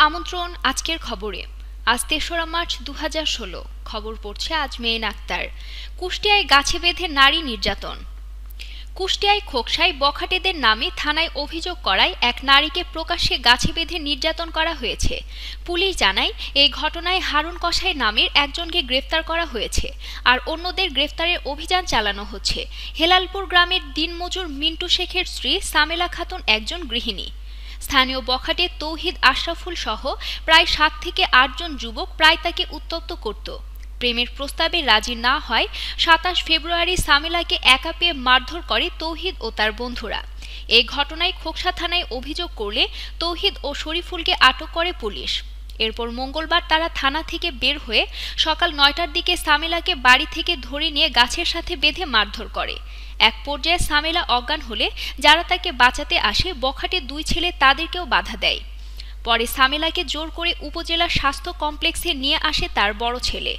আমন্ত্রণ আজকের খবরে। আজ ৩রা মার্চ ২০১৬। খবর পড়ছে আজমেইন আক্তার। কুষ্টিয়ায় গাছে বেঁধে নারী নির্যাতন। কুষ্টিয়ায় খোকসায় বখাটেদের নামে থানায় অভিযোগ করায় এক নারীকে প্রকাশ্যে গাছে বেঁধে নির্যাতন করা হয়েছে। পুলিশ জানায়, এই ঘটনায় হারুন কসাই নামের একজনকে গ্রেফতার করা হয়েছে, আর অন্যদের গ্রেফতারের অভিযান চালানো হচ্ছে। হেলালপুর গ্রামের দিনমজুর মিন্টু শেখের স্ত্রী সামেলা খাতুন একজন গৃহিণী। স্থানীয় বখাটে তৌহিদ আশরাফুল সহ প্রায় ৭ থেকে ৮ জন যুবক প্রায় তাকে উত্ত্যক্ত করত। প্রেমের প্রস্তাবে রাজি না হয় ২৭ ফেব্রুয়ারি সামেলাকে একা পেয়ে মারধর করে তৌহিদ ও তার বন্ধুরা। এই ঘটনায় খোকসা থানায় অভিযোগ করলে তৌহিদ ও শরীফুলকে আটক করে পুলিশ। এরপর মঙ্গলবার তারা থানা থেকে বের হয়ে সকাল ৯টার দিকে সামেলাকে বাড়ি থেকে ধরে নিয়ে গাছের সাথে বেঁধে মারধর করে। এক পর্যায়ে সামেলা অজ্ঞান হলে যারা তাকে বাঁচাতে আসে বখাটে ২ ছেলে তাদেরকেও বাধা দেয়। পরে সামেলাকে জোর করে উপজেলা স্বাস্থ্য কমপ্লেক্সে নিয়ে আসে তার বড় ছেলে।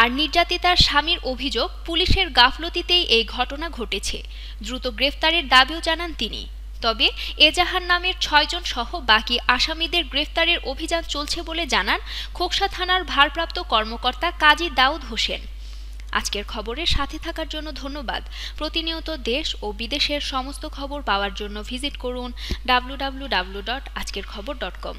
আর নির্যাতিতার স্বামীর অভিযোগ, পুলিশের গাফলতিতেই এই ঘটনা ঘটেছে। দ্রুত গ্রেফতারের দাবিও জানান তিনি। তবে এজাহার নামের ৬ জন সহ বাকি আসামিদের গ্রেফতারের অভিযান চলছে বলে জানান খোকসা থানার ভারপ্রাপ্ত কর্মকর্তা কাজী দাউদ হোসেন। আজকের খবরের সাথে থাকার জন্য ধন্যবাদ। প্রতিনিয়ত দেশ ও বিদেশের সমস্ত খবর পাওয়ার জন্য ভিজিট করুন www.ajkerkhobor.com।